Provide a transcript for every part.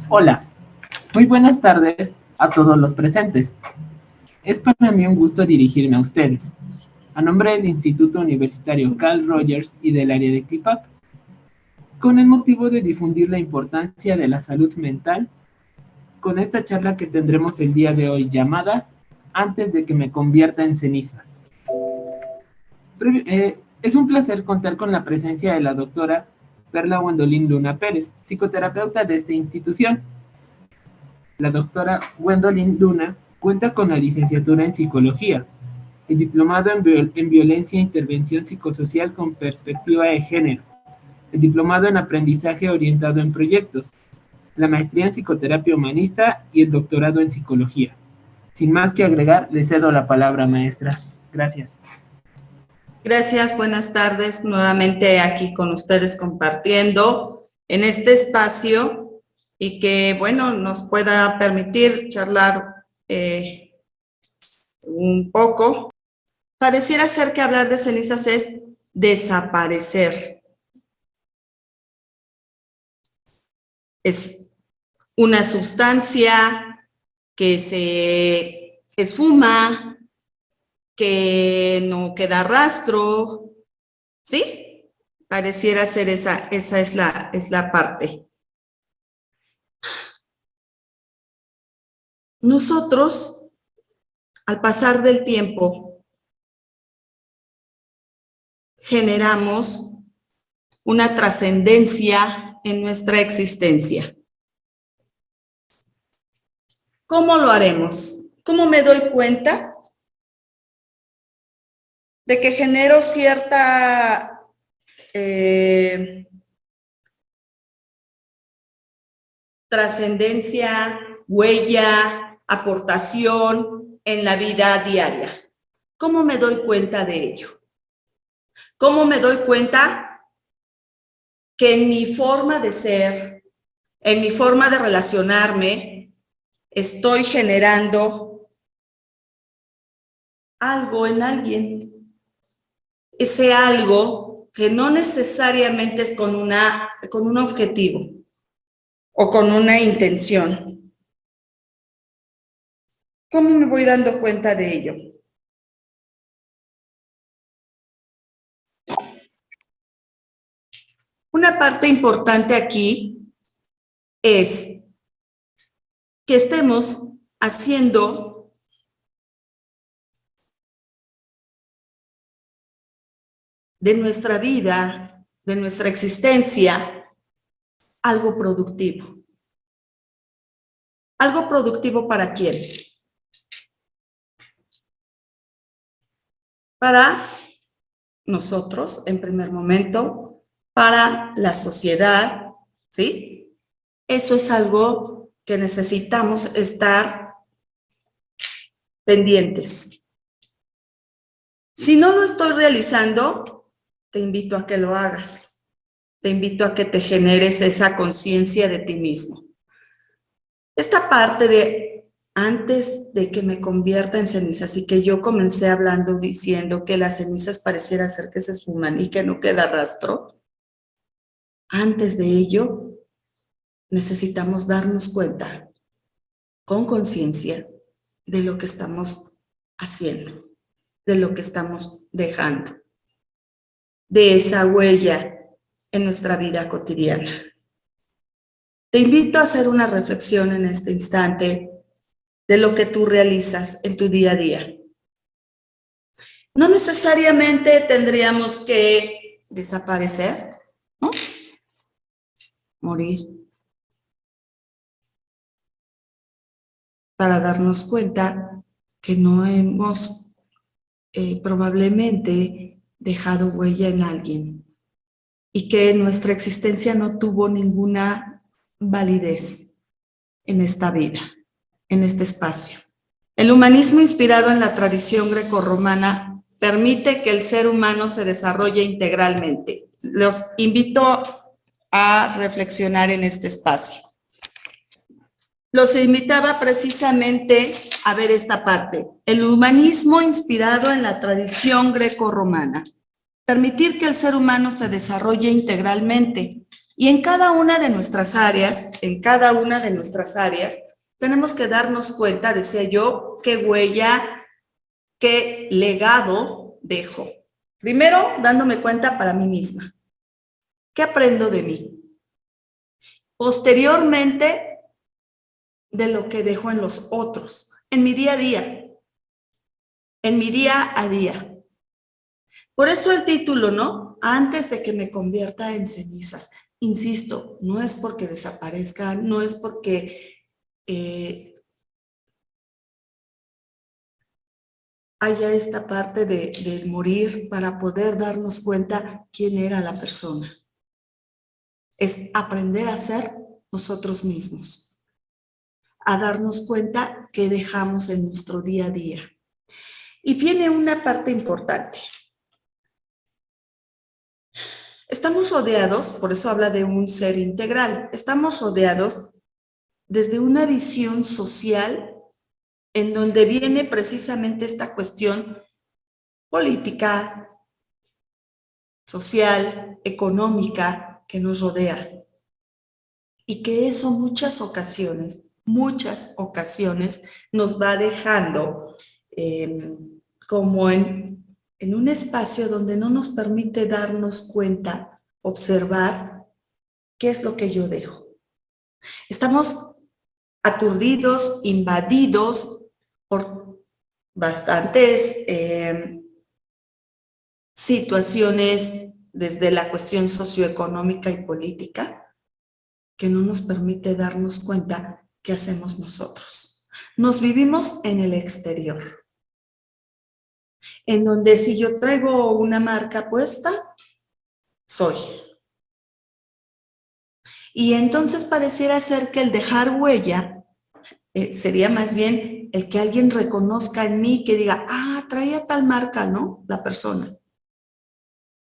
Hola, muy buenas tardes a todos los presentes. Es para mí un gusto dirigirme a ustedes, a nombre del Instituto Universitario Carl Rogers y del área de CLIPAP, con el motivo de difundir la importancia de la salud mental, con esta charla que tendremos el día de hoy llamada Antes de que me convierta en cenizas. Es un placer contar con la presencia de la doctora Perla Gwendolyn Luna Pérez, psicoterapeuta de esta institución. La doctora Gwendolyn Luna cuenta con la licenciatura en Psicología, el diplomado en Violencia e Intervención Psicosocial con Perspectiva de Género, el diplomado en Aprendizaje Orientado en Proyectos, la maestría en Psicoterapia Humanista y el doctorado en Psicología. Sin más que agregar, le cedo la palabra, maestra. Gracias. Gracias, buenas tardes. Nuevamente aquí con ustedes compartiendo en este espacio y que, bueno, nos pueda permitir charlar un poco. Pareciera ser que hablar de cenizas es desaparecer. Es una sustancia que se esfuma, que no queda rastro, ¿sí? Pareciera ser esa es la parte. Nosotros, al pasar del tiempo, generamos una trascendencia en nuestra existencia. ¿Cómo lo haremos? ¿Cómo me doy cuenta de que genero cierta trascendencia, huella, aportación en la vida diaria? ¿Cómo me doy cuenta de ello? ¿Cómo me doy cuenta que en mi forma de ser, en mi forma de relacionarme, estoy generando algo en alguien? Ese algo que no necesariamente es con un objetivo o con una intención. ¿Cómo me voy dando cuenta de ello? Una parte importante aquí es que estemos haciendo de nuestra vida, de nuestra existencia, algo productivo. ¿Algo productivo para quién? Para nosotros, en primer momento, para la sociedad, ¿sí? Eso es algo que necesitamos estar pendientes. Si no lo estoy realizando, te invito a que lo hagas. Te invito a que te generes esa conciencia de ti mismo. Esta parte de antes de que me convierta en cenizas y que yo comencé hablando diciendo que las cenizas pareciera ser que se esfuman y que no queda rastro, antes de ello necesitamos darnos cuenta con conciencia de lo que estamos haciendo, de lo que estamos dejando, de esa huella en nuestra vida cotidiana. Te invito a hacer una reflexión en este instante de lo que tú realizas en tu día a día. No necesariamente tendríamos que desaparecer, ¿no? Morir, para darnos cuenta que no hemos probablemente dejado huella en alguien y que nuestra existencia no tuvo ninguna validez en esta vida, en este espacio. El humanismo inspirado en la tradición grecorromana permite que el ser humano se desarrolle integralmente. Los invito a reflexionar en este espacio. los invitaba precisamente a ver esta parte. El humanismo inspirado en la tradición grecorromana. Permitir que el ser humano se desarrolle integralmente. Y en cada una de nuestras áreas, tenemos que darnos cuenta, decía yo, qué huella, qué legado dejo. Primero, dándome cuenta para mí misma. ¿Qué aprendo de mí? Posteriormente, de lo que dejo en los otros, en mi día a día, en mi día a día. Por eso el título, ¿no? Antes de que me convierta en cenizas. Insisto, no es porque desaparezca, no es porque haya esta parte de morir para poder darnos cuenta quién era la persona. Es aprender a ser nosotros mismos, a darnos cuenta qué dejamos en nuestro día a día. Y viene una parte importante. Estamos rodeados, por eso habla de un ser integral, estamos rodeados desde una visión social en donde viene precisamente esta cuestión política, social, económica que nos rodea. Y que eso muchas ocasiones nos va dejando como en un espacio donde no nos permite darnos cuenta, observar qué es lo que yo dejo. Estamos aturdidos, invadidos por bastantes situaciones desde la cuestión socioeconómica y política que no nos permite darnos cuenta qué hacemos nosotros. Nos vivimos en el exterior, en donde si yo traigo una marca puesta, soy. Y entonces pareciera ser que el dejar huella sería más bien el que alguien reconozca en mí, que diga, traía tal marca, ¿no? La persona.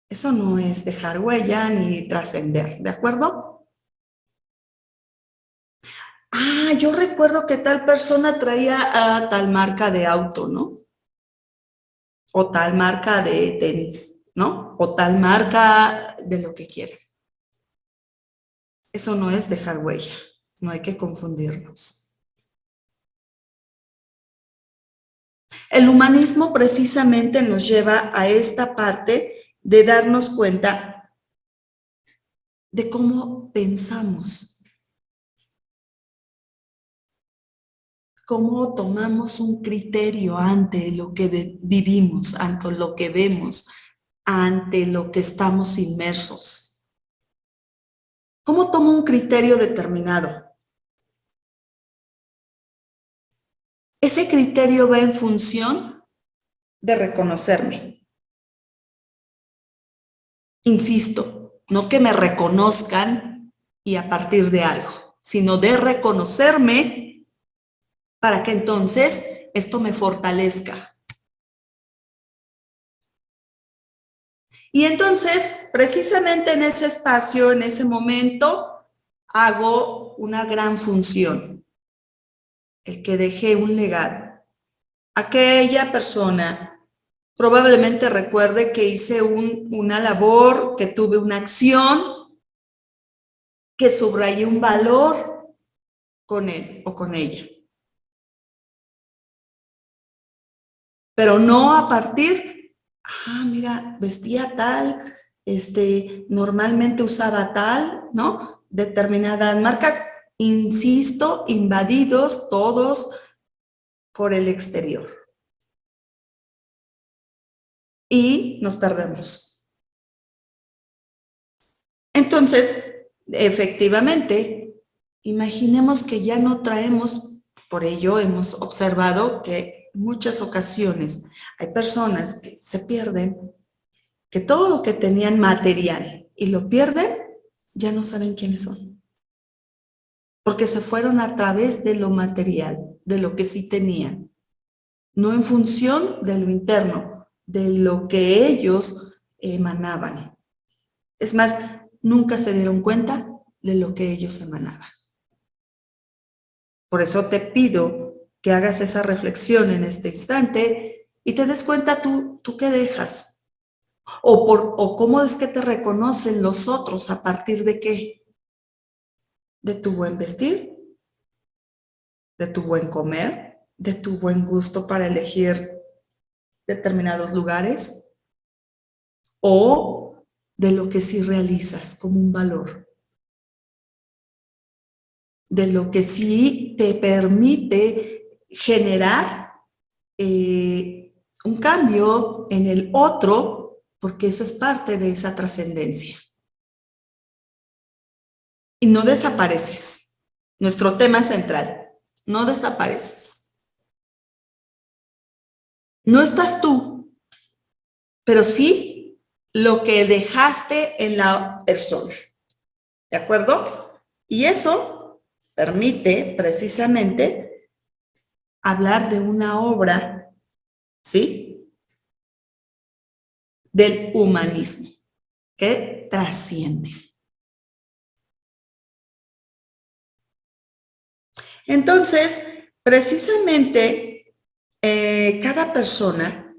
Eso no es dejar huella ni trascender, ¿de acuerdo? Yo recuerdo que tal persona traía tal marca de auto, ¿no? O tal marca de tenis, ¿no? O tal marca de lo que quiera. Eso no es dejar huella, no hay que confundirnos. El humanismo precisamente nos lleva a esta parte de darnos cuenta de cómo pensamos, cómo tomamos un criterio ante lo que vivimos, ante lo que vemos, ante lo que estamos inmersos. ¿Cómo tomo un criterio determinado? Ese criterio va en función de reconocerme. Insisto, no que me reconozcan y a partir de algo, sino de reconocerme para que entonces esto me fortalezca. Y entonces, precisamente en ese espacio, en ese momento, hago una gran función, el que dejé un legado. Aquella persona probablemente recuerde que hice una labor, que tuve una acción, que subrayé un valor con él o con ella. Pero no a partir, mira, vestía tal, normalmente usaba tal, ¿no? Determinadas marcas, insisto, invadidos todos por el exterior. Y nos perdemos. Entonces, efectivamente, imaginemos que ya no traemos, por ello hemos observado que en muchas ocasiones hay personas que se pierden, que todo lo que tenían material y lo pierden, ya no saben quiénes son. Porque se fueron a través de lo material, de lo que sí tenían. No en función de lo interno, de lo que ellos emanaban. Es más, nunca se dieron cuenta de lo que ellos emanaban. Por eso te pido que hagas esa reflexión en este instante y te des cuenta tú qué dejas. O cómo es que te reconocen los otros, a partir de qué. De tu buen vestir, de tu buen comer, de tu buen gusto para elegir determinados lugares, o de lo que sí realizas como un valor, de lo que sí te permite generar un cambio en el otro, porque eso es parte de esa trascendencia. Y no desapareces. Nuestro tema central, no desapareces. No estás tú, pero sí lo que dejaste en la persona. ¿De acuerdo? Y eso permite precisamente hablar de una obra, ¿sí? Del humanismo, que trasciende. Entonces, precisamente, cada persona,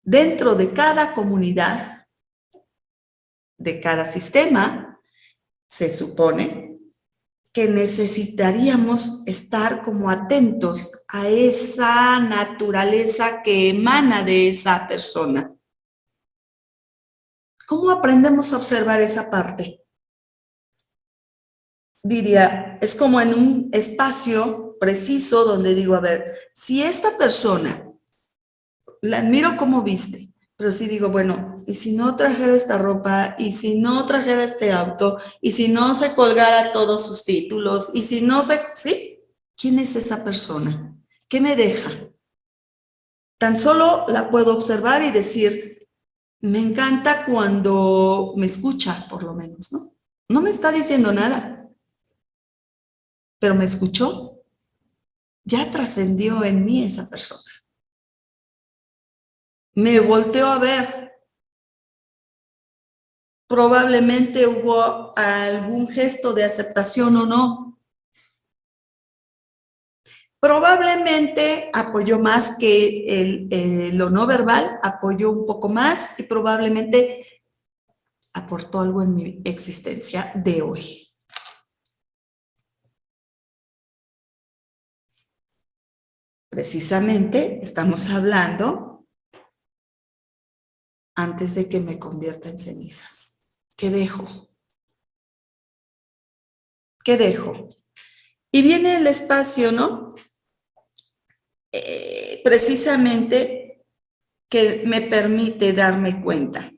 dentro de cada comunidad, de cada sistema, se supone que necesitaríamos estar como atentos a esa naturaleza que emana de esa persona. ¿Cómo aprendemos a observar esa parte? Diría, es como en un espacio preciso donde digo, a ver, si esta persona, la admiro como viste, pero sí digo, bueno, ¿y si no trajera esta ropa? ¿Y si no trajera este auto? ¿Y si no se colgara todos sus títulos? ¿Y si no se...? ¿Sí? ¿Quién es esa persona? ¿Qué me deja? Tan solo la puedo observar y decir, me encanta cuando me escucha, por lo menos, ¿no? No me está diciendo nada, pero me escuchó. Ya trascendió en mí esa persona. Me volteó a ver. Probablemente hubo algún gesto de aceptación o no. Probablemente apoyó más que lo no verbal, apoyó un poco más y probablemente aportó algo en mi existencia de hoy. Precisamente estamos hablando antes de que me convierta en cenizas. ¿Qué dejo? ¿Qué dejo? Y viene el espacio, ¿no? Precisamente que me permite darme cuenta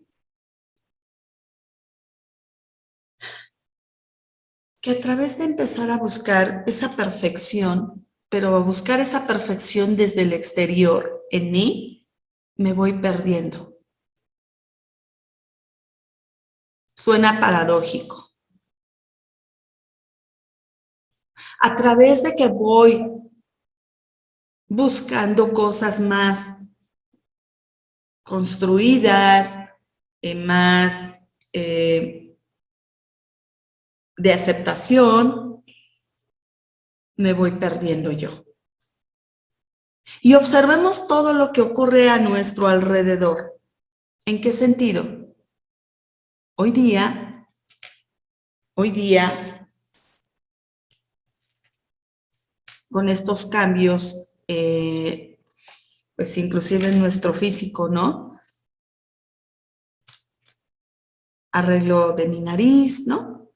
que a través de empezar a buscar esa perfección, pero a buscar esa perfección desde el exterior en mí, me voy perdiendo. Suena paradójico. A través de que voy buscando cosas más construidas, más de aceptación, me voy perdiendo yo. Y observemos todo lo que ocurre a nuestro alrededor. ¿En qué sentido? Hoy día, con estos cambios, pues inclusive en nuestro físico, ¿no? Arreglo de mi nariz, ¿no?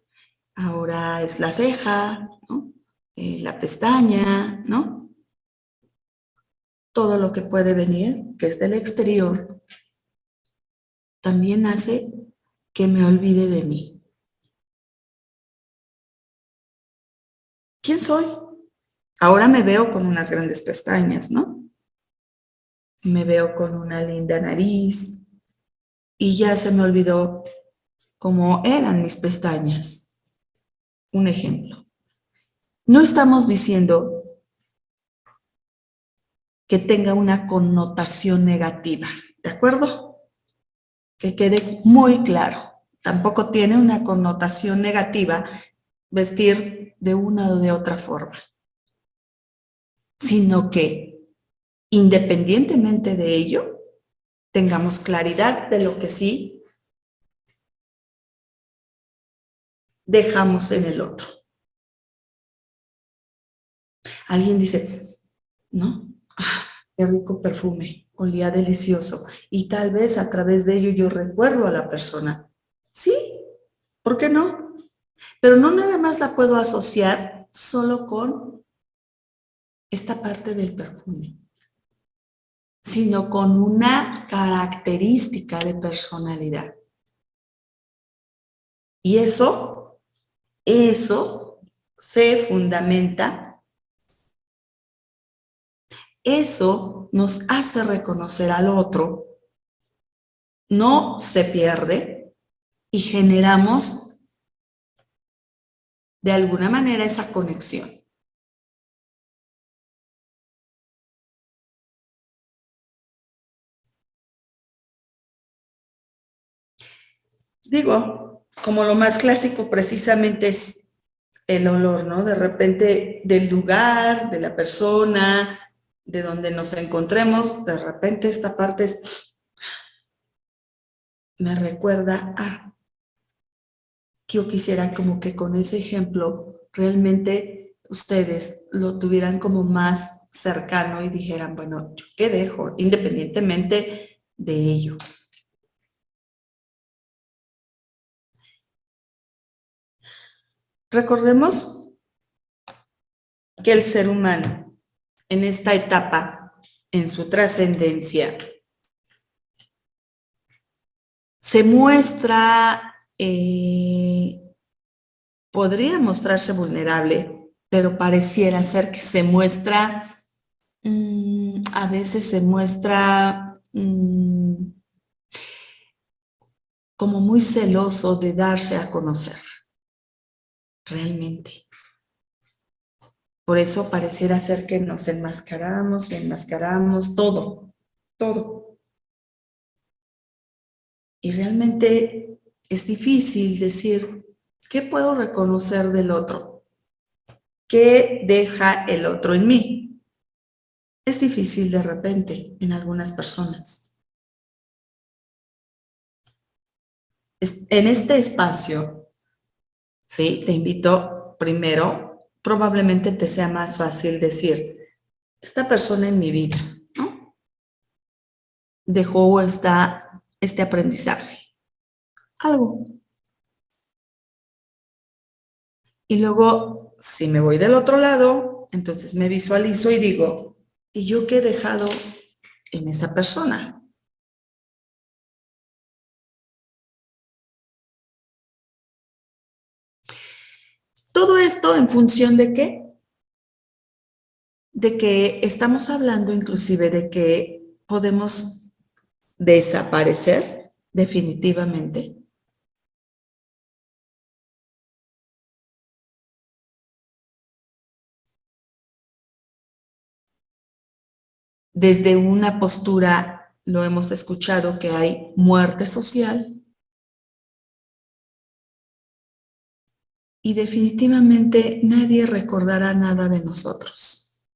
Ahora es la ceja, ¿no? La pestaña, ¿no? Todo lo que puede venir, que es del exterior, también hace que me olvide de mí. ¿Quién soy? Ahora me veo con unas grandes pestañas, ¿no? Me veo con una linda nariz y ya se me olvidó cómo eran mis pestañas. Un ejemplo. No estamos diciendo que tenga una connotación negativa, ¿de acuerdo? Que quede muy claro. Tampoco tiene una connotación negativa vestir de una o de otra forma. sino que independientemente de ello, tengamos claridad de lo que sí dejamos en el otro. Alguien dice, ¿no? Qué rico perfume, olía delicioso. Y tal vez a través de ello yo recuerdo a la persona. Sí, ¿por qué no? Pero no nada más la puedo asociar solo con esta parte del perfume, sino con una característica de personalidad. Y eso se fundamenta, eso nos hace reconocer al otro, no se pierde y generamos de alguna manera esa conexión. Digo, como lo más clásico precisamente es el olor, ¿no? De repente del lugar, de la persona, de donde nos encontremos, de repente esta parte me recuerda a que yo quisiera como que con ese ejemplo realmente ustedes lo tuvieran como más cercano y dijeran, bueno, ¿yo qué dejo? Independientemente de ello. Recordemos que el ser humano en esta etapa, en su trascendencia, se muestra, podría mostrarse vulnerable, pero pareciera ser que se muestra, a veces se muestra como muy celoso de darse a conocer, realmente. Por eso pareciera ser que nos enmascaramos y enmascaramos todo. Y realmente es difícil decir, ¿qué puedo reconocer del otro? ¿Qué deja el otro en mí? Es difícil de repente en algunas personas. En este espacio, ¿sí? Te invito primero, probablemente te sea más fácil decir, esta persona en mi vida, ¿no? Dejó este aprendizaje, algo. Y luego, si me voy del otro lado, entonces me visualizo y digo, ¿y yo qué he dejado en esa persona? Todo esto en función de qué? De que estamos hablando inclusive de que podemos desaparecer definitivamente. Desde una postura, lo hemos escuchado, que hay muerte social. Y definitivamente nadie recordará nada de nosotros.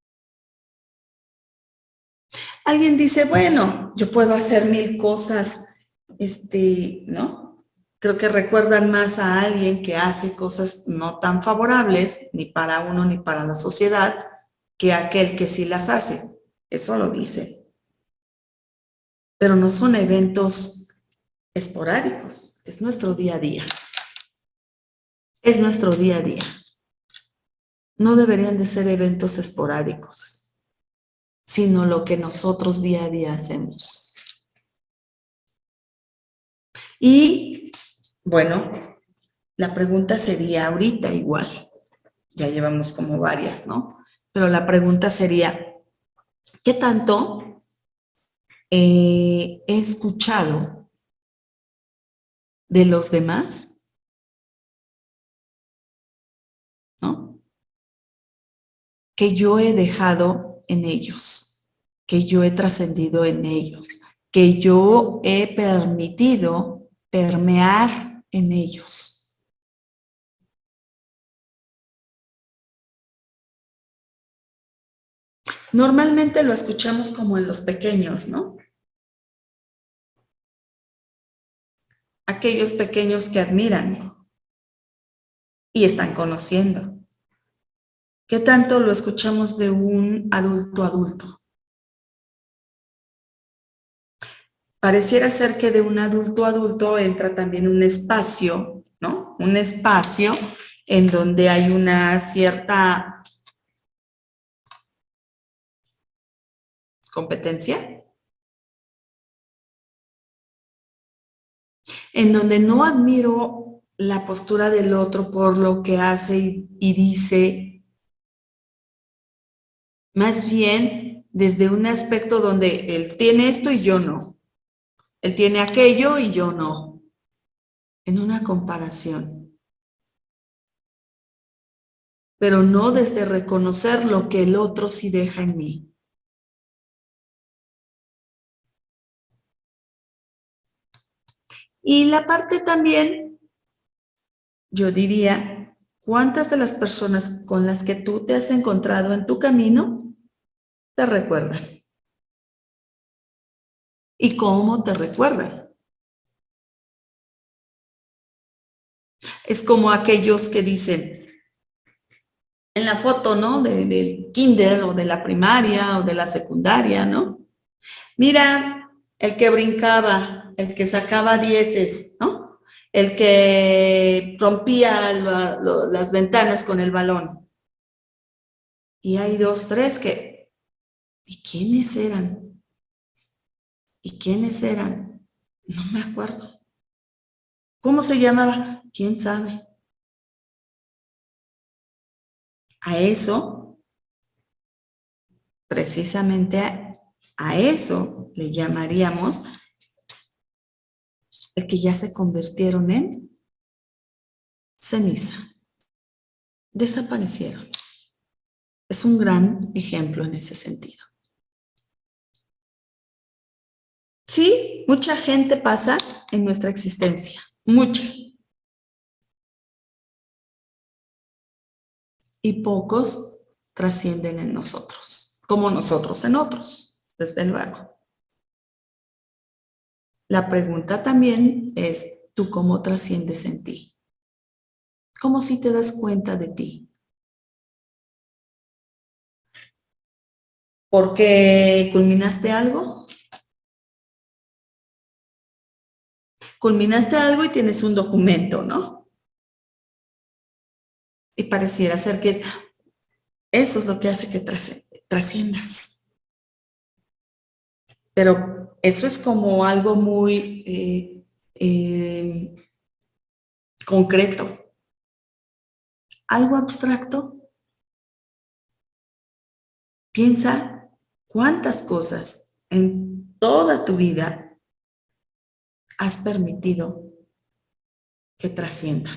Alguien dice, bueno, yo puedo hacer 1000 cosas, ¿no? Creo que recuerdan más a alguien que hace cosas no tan favorables, ni para uno ni para la sociedad, que aquel que sí las hace. Eso lo dice. Pero no son eventos esporádicos, es nuestro día a día. Es nuestro día a día. No deberían de ser eventos esporádicos, sino lo que nosotros día a día hacemos. Y, bueno, la pregunta sería ahorita igual, ya llevamos como varias, ¿no? Pero la pregunta sería, ¿qué tanto he escuchado de los demás? ¿No? Que yo he dejado en ellos, que yo he trascendido en ellos, que yo he permitido permear en ellos. Normalmente lo escuchamos como en los pequeños, ¿no? Aquellos pequeños que admiran y están conociendo. ¿Qué tanto lo escuchamos de un adulto adulto? Pareciera ser que de un adulto adulto entra también un espacio, ¿no? Un espacio en donde hay una cierta competencia, en donde no admiro la postura del otro por lo que hace y dice, más bien desde un aspecto donde él tiene esto y yo no, él tiene aquello y yo no, en una comparación, pero no desde reconocer lo que el otro sí deja en mí. Y la parte también, yo diría, ¿cuántas de las personas con las que tú te has encontrado en tu camino te recuerdan? ¿Y cómo te recuerdan? Es como aquellos que dicen, en la foto, ¿no? Del kinder o de la primaria o de la secundaria, ¿no? Mira, el que brincaba, el que sacaba dieces, ¿no? El que rompía las ventanas con el balón. Y hay 2, 3 que, ¿y quiénes eran? ¿Y quiénes eran? No me acuerdo. ¿Cómo se llamaba? ¿Quién sabe? A eso, precisamente a eso le llamaríamos el que ya se convirtieron en ceniza. Desaparecieron. Es un gran ejemplo en ese sentido. Sí, mucha gente pasa en nuestra existencia, mucha. Y pocos trascienden en nosotros, como nosotros en otros, desde luego. La pregunta también es, ¿tú cómo trasciendes en ti? ¿Cómo si te das cuenta de ti? ¿Porque culminaste algo? Culminaste algo y tienes un documento, ¿no? Y pareciera ser que eso es lo que hace que trasciendas. Pero eso es como algo muy concreto. Algo abstracto. Piensa cuántas cosas en toda tu vida has permitido que trasciendan.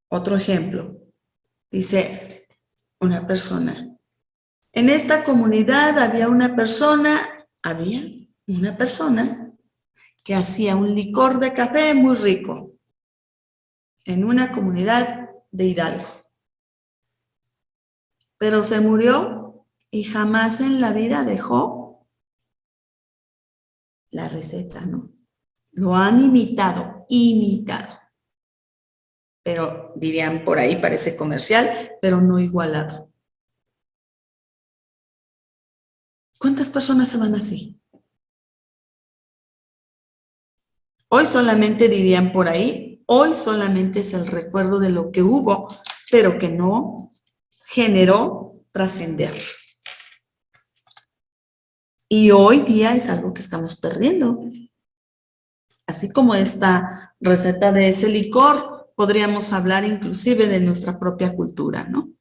Otro ejemplo, dice una persona, en esta comunidad había una persona que hacía un licor de café muy rico en una comunidad de Hidalgo. Pero se murió y jamás en la vida dejó la receta, ¿no? Lo han imitado. Pero dirían por ahí parece comercial, pero no igualado. ¿Cuántas personas se van así? Hoy solamente dirían por ahí, hoy solamente es el recuerdo de lo que hubo, pero que no generó trascender. Y hoy día es algo que estamos perdiendo. Así como esta receta de ese licor, podríamos hablar inclusive de nuestra propia cultura, ¿no?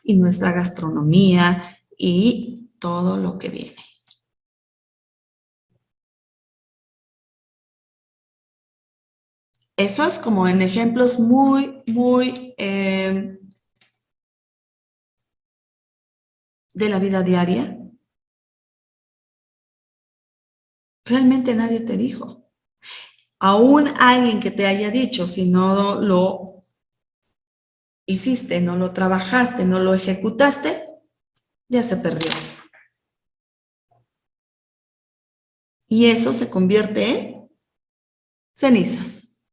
Y nuestra gastronomía y todo lo que viene. Eso es como en ejemplos muy de la vida diaria. Realmente nadie te dijo. Aún alguien que te haya dicho, si no lo hiciste, no lo trabajaste, no lo ejecutaste, ya se perdió. Y eso se convierte en cenizas.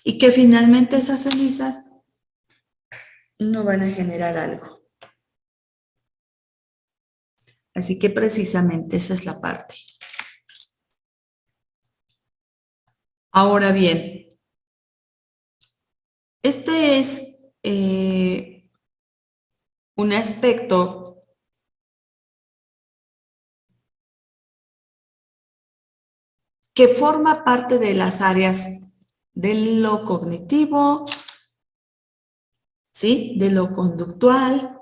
Y que finalmente esas cenizas no van a generar algo. Así que precisamente esa es la parte. Ahora bien, este es un aspecto que forma parte de las áreas de lo cognitivo, ¿sí? De lo conductual,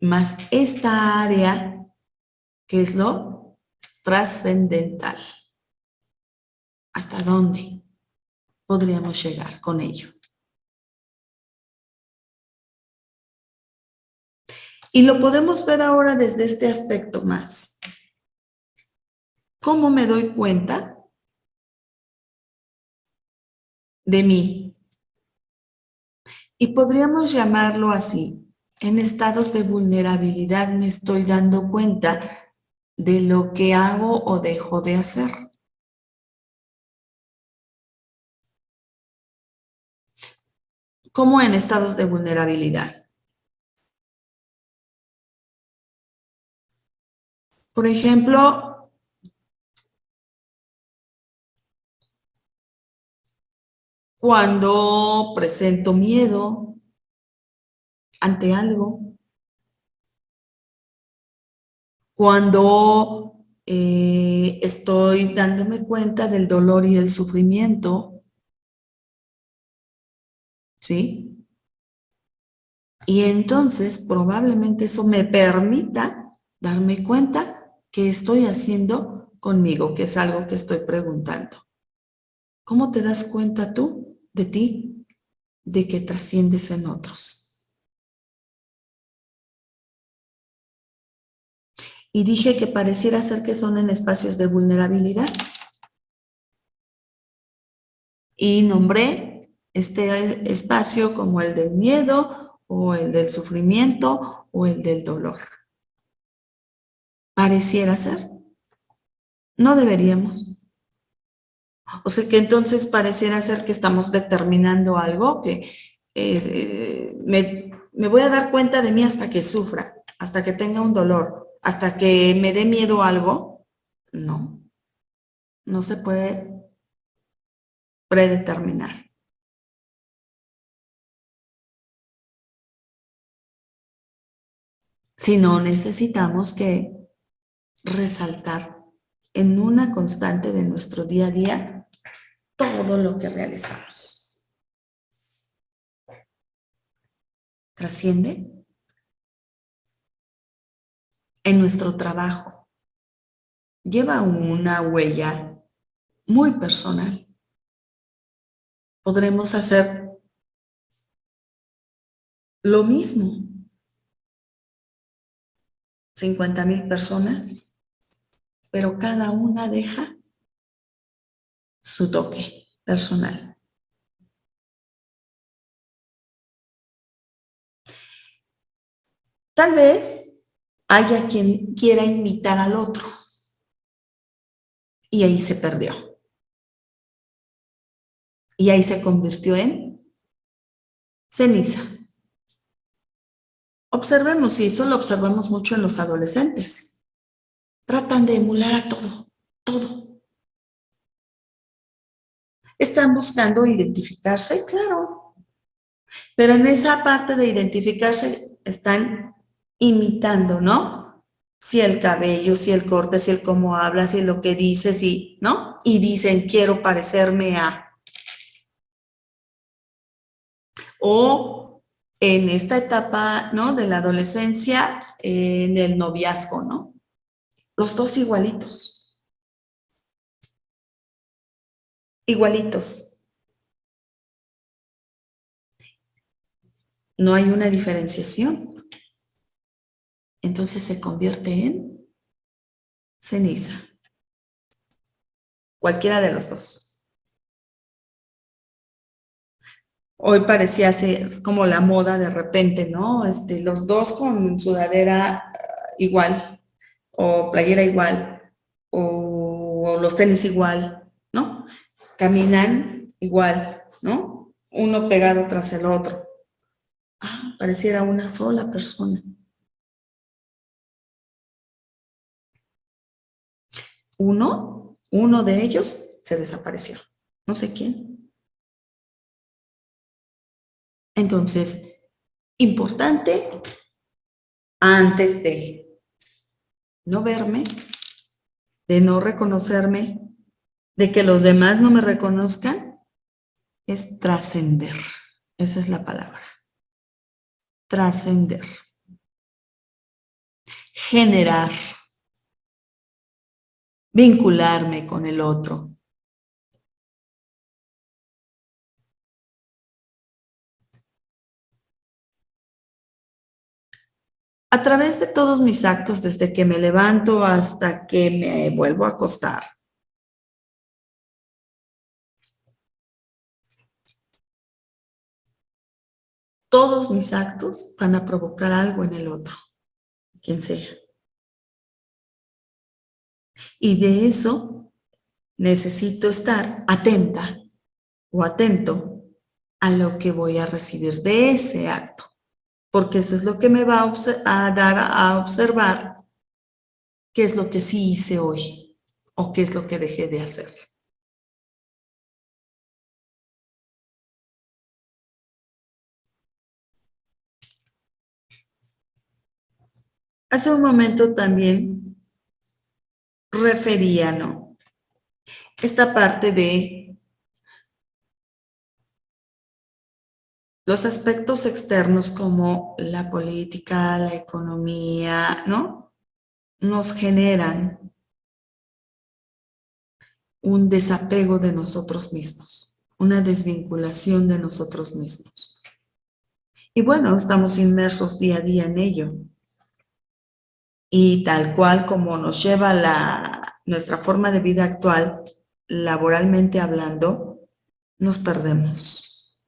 más esta área que es lo trascendental. ¿Hasta dónde podríamos llegar con ello? Y lo podemos ver ahora desde este aspecto más. ¿Cómo me doy cuenta de mí? Y podríamos llamarlo así. En estados de vulnerabilidad me estoy dando cuenta de lo que hago o dejo de hacer. ¿Cómo en estados de vulnerabilidad? Por ejemplo, cuando presento miedo ante algo, cuando estoy dándome cuenta del dolor y el sufrimiento, ¿sí? Y entonces probablemente eso me permita darme cuenta qué estoy haciendo conmigo, que es algo que estoy preguntando. ¿Cómo te das cuenta tú de ti, de que trasciendes en otros? Y dije que pareciera ser que son en espacios de vulnerabilidad. Y nombré este espacio como el del miedo o el del sufrimiento o el del dolor. Pareciera ser. No deberíamos. O sea que entonces pareciera ser que estamos determinando algo que me voy a dar cuenta de mí hasta que sufra, hasta que tenga un dolor, hasta que me dé miedo a algo. No, no se puede predeterminar. Si no, necesitamos que resaltar en una constante de nuestro día a día todo lo que realizamos. ¿Trasciende? En nuestro trabajo. Lleva una huella muy personal. Podremos hacer lo mismo. 50,000 personas, pero cada una deja su toque personal. Tal vez haya quien quiera imitar al otro y ahí se perdió. Y ahí se convirtió en ceniza. Observemos, y eso lo observamos mucho en los adolescentes. Tratan de emular a todo, todo. Están buscando identificarse, claro, pero en esa parte de identificarse están imitando, ¿no? Si el cabello, si el corte, si el cómo habla, si lo que dice, si, ¿no? Y dicen, quiero parecerme a. O en esta etapa, ¿no? De la adolescencia, en el noviazgo, ¿no? Los dos igualitos. Igualitos. No hay una diferenciación. Entonces se convierte en ceniza. Cualquiera de los dos. Hoy parecía ser como la moda de repente, ¿no? Los dos con sudadera igual, o playera igual, o los tenis igual, ¿no? Caminan igual, ¿no? Uno pegado tras el otro. Ah, pareciera una sola persona. Uno de ellos se desapareció. No sé quién. Entonces, importante, antes de no verme, de no reconocerme, de que los demás no me reconozcan, es trascender. Esa es la palabra. Trascender. Generar. Vincularme con el otro. A través de todos mis actos, desde que me levanto hasta que me vuelvo a acostar, todos mis actos van a provocar algo en el otro, quien sea. Y de eso necesito estar atenta o atento a lo que voy a recibir de ese acto, porque eso es lo que me va a dar a observar qué es lo que sí hice hoy o qué es lo que dejé de hacer. Hace un momento también refería, ¿no? Esta parte de los aspectos externos como la política, la economía, ¿no? Nos generan un desapego de nosotros mismos, una desvinculación de nosotros mismos. Y bueno, estamos inmersos día a día en ello. Y tal cual como nos lleva nuestra forma de vida actual, laboralmente hablando, nos perdemos.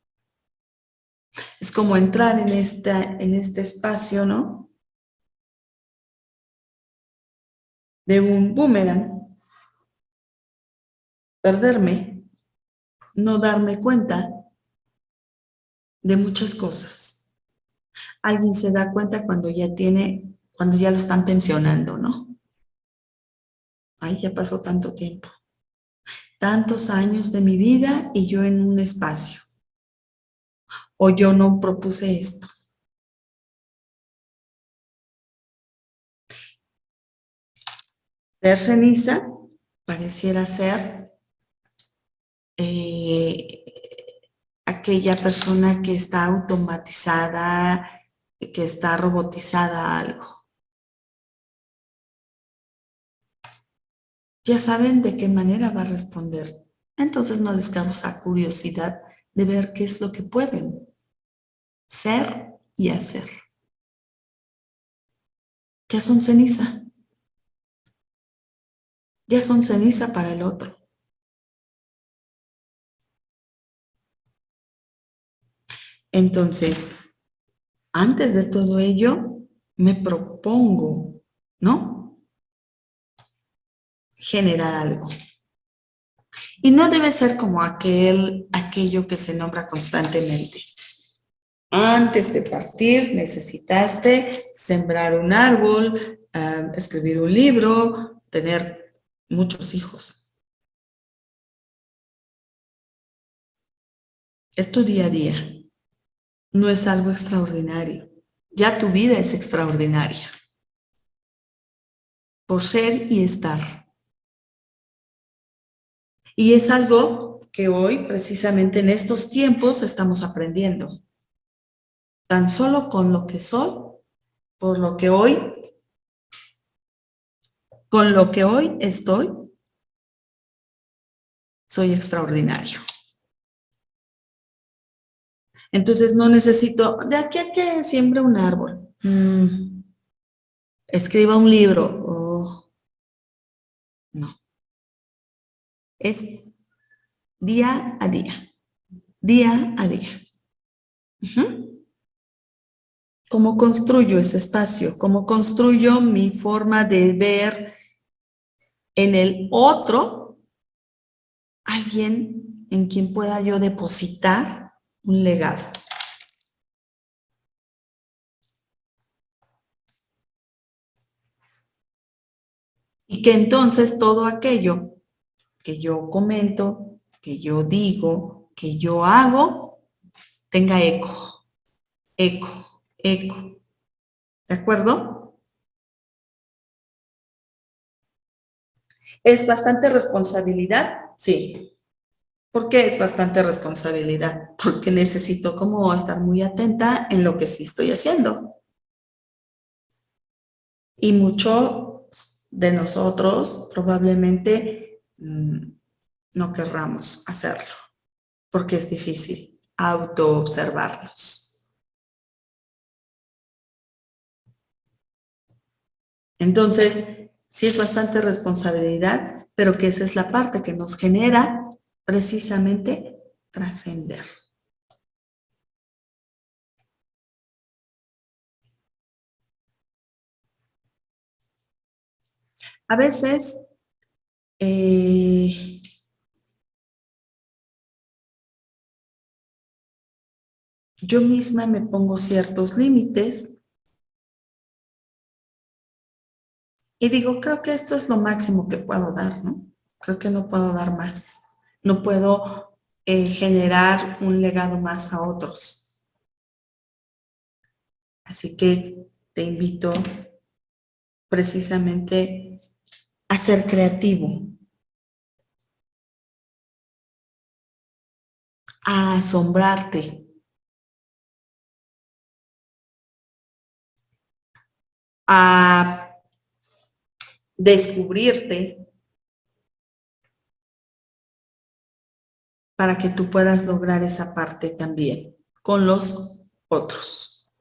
Es como entrar en este espacio, ¿no? De un boomerang, perderme, no darme cuenta de muchas cosas. Alguien se da cuenta cuando ya lo están pensionando, ¿no? Ay, ya pasó tanto tiempo, tantos años de mi vida y yo en un espacio. O yo no propuse esto. Ser ceniza pareciera ser aquella persona que está automatizada, que está robotizada a algo. Ya saben de qué manera va a responder. Entonces no les causa curiosidad de ver qué es lo que pueden ser y hacer. Ya son ceniza. Ya son ceniza para el otro. Entonces, antes de todo ello, me propongo, ¿no? Generar algo. Y no debe ser como aquello que se nombra constantemente. Antes de partir, necesitaste sembrar un árbol, escribir un libro, tener muchos hijos. Es tu día a día. No es algo extraordinario. Ya tu vida es extraordinaria. Por ser y estar. Y es algo que hoy, precisamente en estos tiempos, estamos aprendiendo. Tan solo con lo que soy, por lo que hoy, con lo que hoy estoy, soy extraordinario. Entonces no necesito, de aquí a que siembre un árbol, escriba un libro, no. Es día a día, día a día. ¿Cómo construyo ese espacio? ¿Cómo construyo mi forma de ver en el otro alguien en quien pueda yo depositar un legado? Y que entonces todo aquello que yo comento, que yo digo, que yo hago, tenga eco, eco, eco. ¿De acuerdo? ¿Es bastante responsabilidad? Sí. ¿Por qué es bastante responsabilidad? Porque necesito como estar muy atenta en lo que sí estoy haciendo. Y muchos de nosotros probablemente no querramos hacerlo, porque es difícil autoobservarnos. Entonces, sí es bastante responsabilidad, pero que esa es la parte que nos genera precisamente trascender. A veces, yo misma me pongo ciertos límites y digo, creo que esto es lo máximo que puedo dar, ¿no? Creo que no puedo dar más. No puedo generar un legado más a otros. Así que te invito precisamente a ser creativo, a asombrarte, a descubrirte para que tú puedas lograr esa parte también con los otros.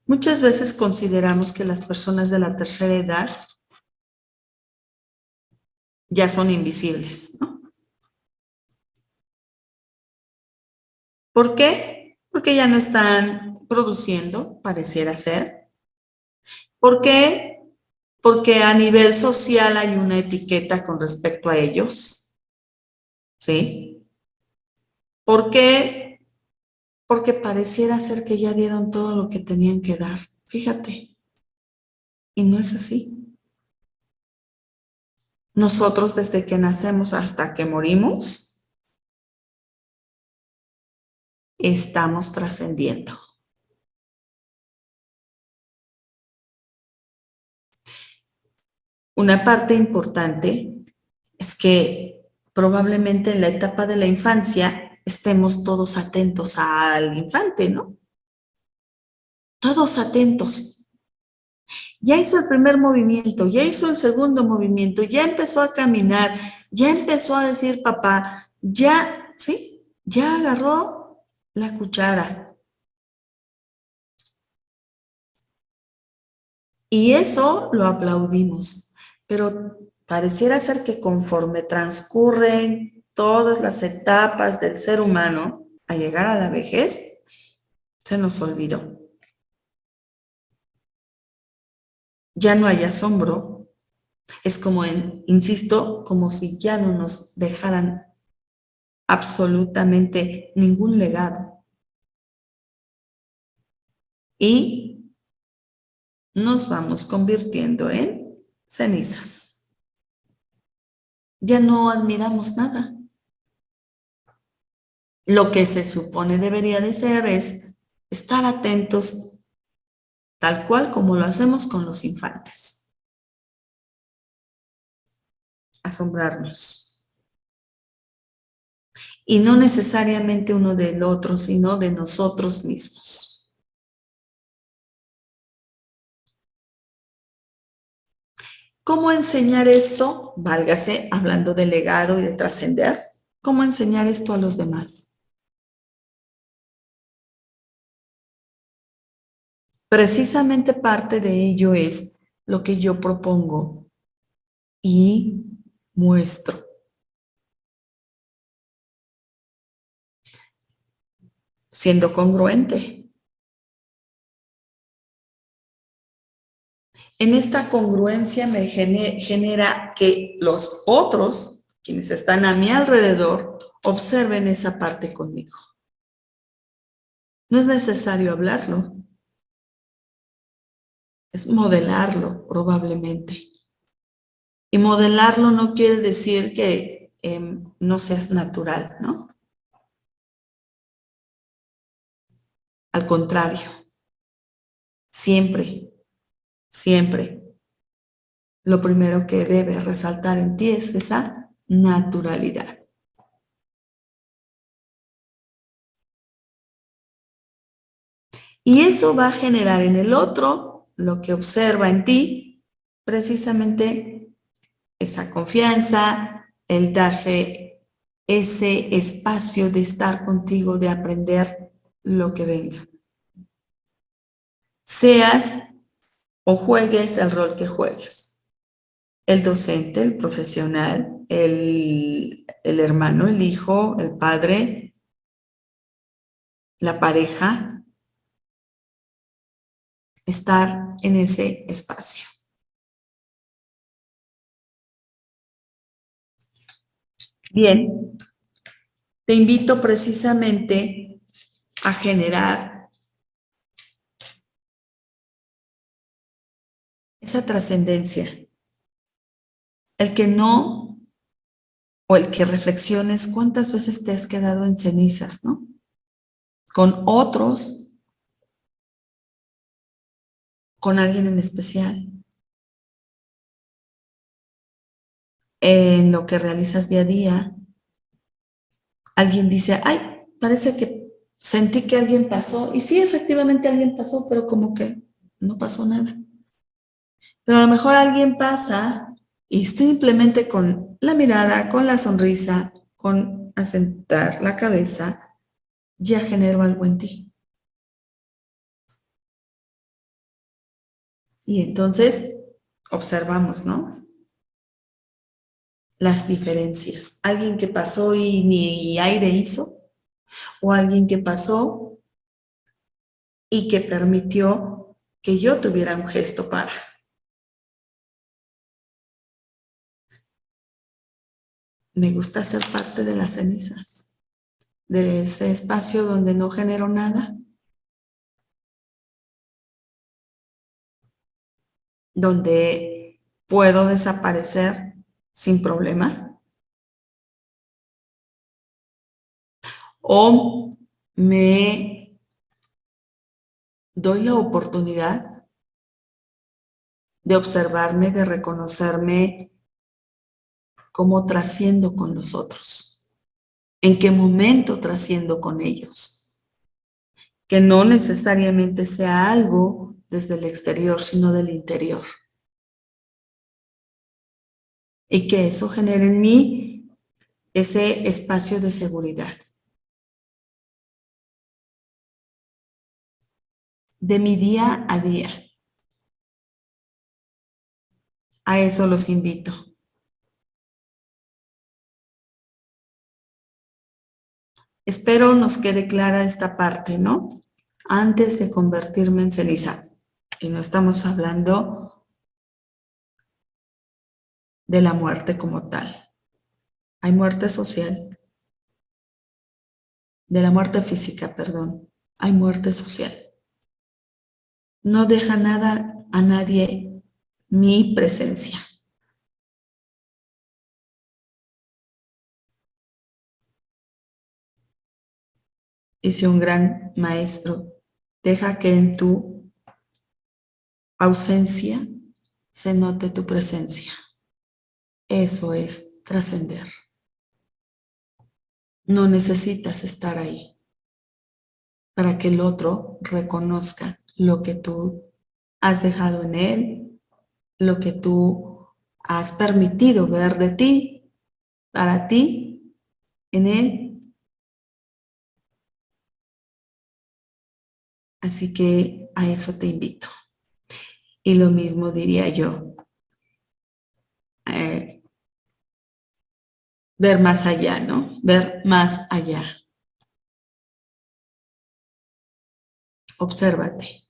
Muchas veces consideramos que las personas de la tercera edad ya son invisibles, ¿no? ¿Por qué? Porque ya no están produciendo, pareciera ser. ¿Por qué? Porque a nivel social hay una etiqueta con respecto a ellos, ¿sí? ¿Por qué? Porque pareciera ser que ya dieron todo lo que tenían que dar. Fíjate, y no es así. Nosotros desde que nacemos hasta que morimos, estamos trascendiendo. Una parte importante es que probablemente en la etapa de la infancia estemos todos atentos al infante, ¿no? Todos atentos. Ya hizo el primer movimiento, ya hizo el segundo movimiento, ya empezó a caminar, ya empezó a decir papá, ya, ¿sí? Ya agarró la cuchara. Y eso lo aplaudimos, pero pareciera ser que conforme transcurren todas las etapas del ser humano a llegar a la vejez, se nos olvidó. Ya no hay asombro. Es como, insisto, como si ya no nos dejaran absolutamente ningún legado. Y nos vamos convirtiendo en cenizas. Ya no admiramos nada. Lo que se supone debería de ser es estar atentos tal cual como lo hacemos con los infantes. Asombrarnos. Y no necesariamente uno del otro, sino de nosotros mismos. ¿Cómo enseñar esto? Válgase, hablando de legado y de trascender. ¿Cómo enseñar esto a los demás? Precisamente parte de ello es lo que yo propongo y muestro. Siendo congruente. En esta congruencia me genera que los otros, quienes están a mi alrededor, observen esa parte conmigo. No es necesario hablarlo, es modelarlo probablemente. Y modelarlo no quiere decir que no seas natural, ¿no? Al contrario, siempre, siempre, lo primero que debe resaltar en ti es esa naturalidad. Y eso va a generar en el otro, lo que observa en ti, precisamente esa confianza, el darse ese espacio de estar contigo, de aprender lo que venga. Seas o juegues el rol que juegues. El docente, el profesional, el hermano, el hijo, el padre, la pareja, estar en ese espacio. Bien, te invito precisamente a generar esa trascendencia. El que no, o el que reflexiones cuántas veces te has quedado en cenizas, ¿no? Con otros, con alguien en especial, en lo que realizas día a día. Alguien dice, ay, parece que sentí que alguien pasó, y sí, efectivamente alguien pasó, pero como que no pasó nada. Pero a lo mejor alguien pasa y simplemente con la mirada, con la sonrisa, con asentar la cabeza, ya generó algo en ti. Y entonces observamos, ¿no? Las diferencias. Alguien que pasó y ni aire hizo, o alguien que pasó y que permitió que yo tuviera un gesto para. Me gusta ser parte de las cenizas, de ese espacio donde no genero nada, donde puedo desaparecer sin problema, o me doy la oportunidad de observarme, de reconocerme cómo trasciendo con los otros, en qué momento trasciendo con ellos, que no necesariamente sea algo desde el exterior, sino del interior, y que eso genere en mí ese espacio de seguridad. De mi día a día. A eso los invito. Espero nos quede clara esta parte, ¿no? Antes de convertirme en ceniza. Y no estamos hablando de la muerte como tal. Hay muerte social. De la muerte física, perdón. Hay muerte social. No deja nada a nadie mi presencia. Dice un gran maestro, deja que en tu ausencia se note tu presencia. Eso es trascender. No necesitas estar ahí para que el otro reconozca lo que tú has dejado en él, lo que tú has permitido ver de ti, para ti, en él. Así que a eso te invito. Y lo mismo diría yo, ver más allá, ¿no? Ver más allá. Obsérvate.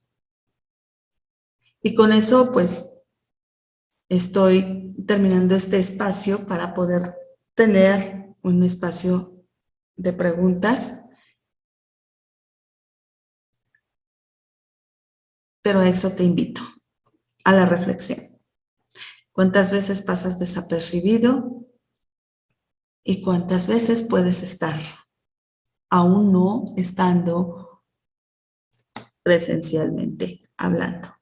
Y con eso, pues, estoy terminando este espacio para poder tener un espacio de preguntas. Pero a eso te invito, a la reflexión. ¿Cuántas veces pasas desapercibido? ¿Y cuántas veces puedes estar, aún no estando presencialmente hablando?